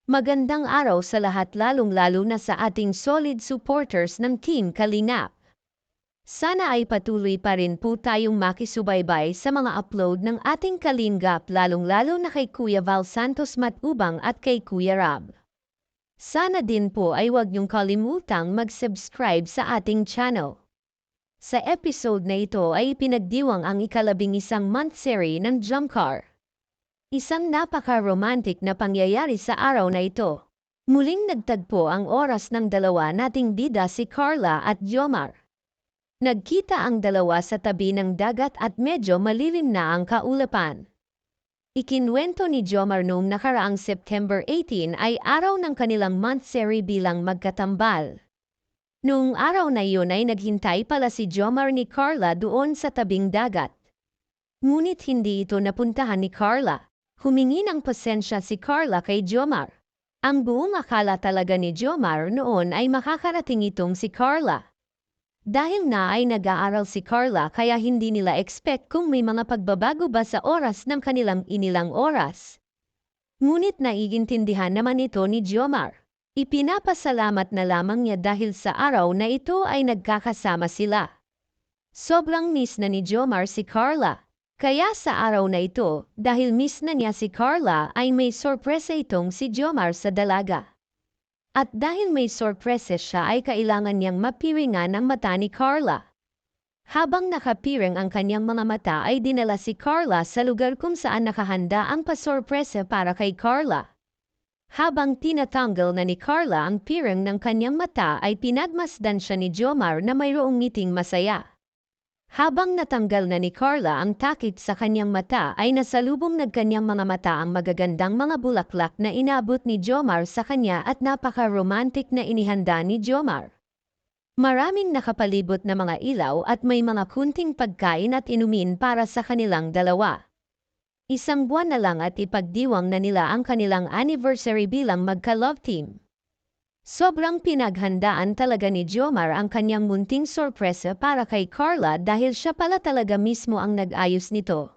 Magandang araw sa lahat, lalong-lalo na sa ating solid supporters ng Team Kalingap. Sana ay patuloy pa rin po tayong makisubaybay sa mga upload ng ating Kalingap, lalong-lalo na kay Kuya Val Santos Matubang at kay Kuya Rob. Sana din po ay huwag niyong kalimutang mag-subscribe sa ating channel. Sa episode na ito ay pinagdiwang ang ika-11 month series ng Jumcar. Isang napaka-romantic na pangyayari sa araw na ito. Muling nagtagpo ang oras ng dalawa nating bida, si Carla at Jomar. Nagkita ang dalawa sa tabi ng dagat at medyo malilim na ang kaulapan. Ikinwento ni Jomar noong nakaraang September 18 ay araw ng kanilang month series bilang magkatambal. Noong araw na iyon ay naghintay pala si Jomar ni Carla doon sa tabing dagat. Ngunit hindi ito napuntahan ni Carla. Humingi ng pasensya si Carla kay Jomar. Ang buong akala talaga ni Jomar noon ay makakarating itong si Carla. Dahil na ay nag-aaral si Carla kaya hindi nila expect kung may mga pagbabago ba sa oras ng kanilang inilang oras. Ngunit naiintindihan naman ito ni Jomar. Ipinapasalamat na lamang niya dahil sa araw na ito ay nagkakasama sila. Sobrang miss na ni Jomar si Carla. Kaya sa araw na ito, dahil miss na niya si Carla, ay may sorpresa itong si Jomar sa dalaga. At dahil may sorpresa siya ay kailangan niyang mapiringan ang mata ni Carla. Habang nakapiring ang kanyang mga mata ay dinala si Carla sa lugar kung saan nakahanda ang pasorpresa para kay Carla. Habang tinatanggal na ni Carla ang piring ng kanyang mata ay pinagmasdan siya ni Jomar na mayroong ngiting masaya. Habang natanggal na ni Carla ang takip sa kanyang mata ay nasalubong nagkanyang mga mata ang magagandang mga bulaklak na inabot ni Jomar sa kanya at napaka-romantic na inihanda ni Jomar. Maraming nakapalibot na mga ilaw at may mga kunting pagkain at inumin para sa kanilang dalawa. Isang buwan na lang at ipagdiwang na nila ang kanilang anniversary bilang magka-love team. Sobrang pinaghandaan talaga ni Jomar ang kanyang munting sorpresa para kay Carla dahil siya pala talaga mismo ang nag-ayos nito.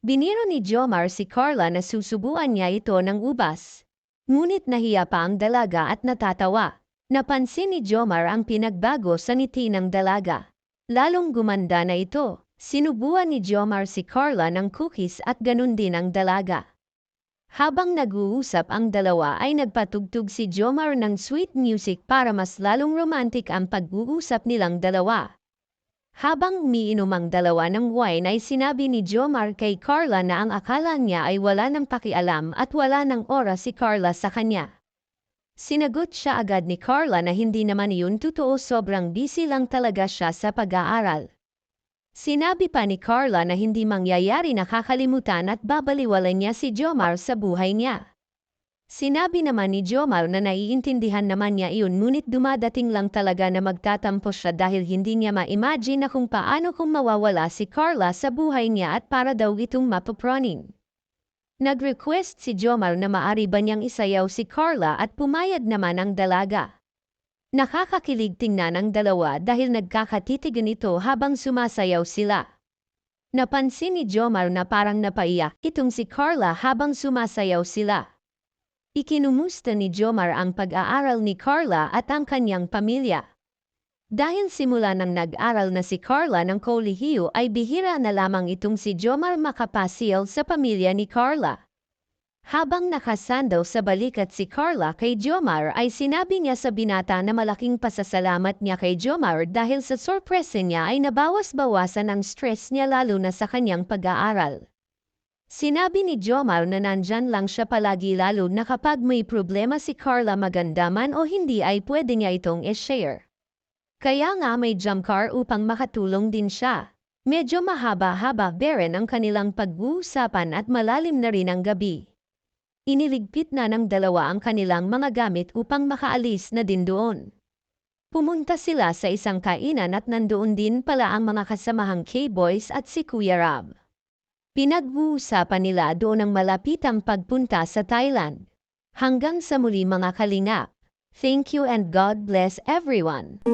Biniro ni Jomar si Carla na susubuan niya ito ng ubas. Ngunit nahiya pa ang dalaga at natatawa. Napansin ni Jomar ang pinagbago sa ngiti ng dalaga. Lalong gumanda na ito. Sinubuan ni Jomar si Carla ng cookies at ganun din ang dalaga. Habang nag-uusap ang dalawa ay nagpatugtog si Jomar ng sweet music para mas lalong romantic ang pag-uusap nilang dalawa. Habang umiinom ang dalawa ng wine ay sinabi ni Jomar kay Carla na ang akala niya ay wala ng pakialam at wala ng oras si Carla sa kanya. Sinagot siya agad ni Carla na hindi naman iyon totoo, sobrang busy lang talaga siya sa pag-aaral. Sinabi pa ni Carla na hindi mangyayari na kakalimutan at babaliwala niya si Jomar sa buhay niya. Sinabi naman ni Jomar na naiintindihan naman niya iyon, ngunit dumadating lang talaga na magtatampo siya dahil hindi niya ma-imagine na kung paano kung mawawala si Carla sa buhay niya at para daw itong mapaproning. Nag-request si Jomar na maari ba niyang isayaw si Carla at pumayag naman ang dalaga. Nakakakilig tingnan ang dalawa dahil nagkakatitigan ito habang sumasayaw sila. Napansin ni Jomar na parang napaiyak itong si Carla habang sumasayaw sila. Ikinumusta ni Jomar ang pag-aaral ni Carla at ang kanyang pamilya. Dahil simula nang nag-aral na si Carla ng kolehiyo ay bihira na lamang itong si Jomar makapasyal sa pamilya ni Carla. Habang nakasandaw sa balikat si Carla kay Jomar ay sinabi niya sa binata na malaking pasasalamat niya kay Jomar dahil sa sorpresa niya ay nabawas-bawasan ang stress niya lalo na sa kanyang pag-aaral. Sinabi ni Jomar na nandyan lang siya palagi lalo na kapag may problema si Carla, maganda man o hindi ay pwede niya itong i-share. Kaya nga may Jumcar upang makatulong din siya. Medyo mahaba-haba beren ang kanilang pag-uusapan at malalim na rin ang gabi. Iniligpit na ng dalawa ang kanilang mga gamit upang makaalis na din doon. Pumunta sila sa isang kainan at nandoon din pala ang mga kasamahang K-Boys at si Kuya Rob. Pinag-uusapan nila doon ang malapitang pagpunta sa Thailand. Hanggang sa muli mga kalingap. Thank you and God bless everyone.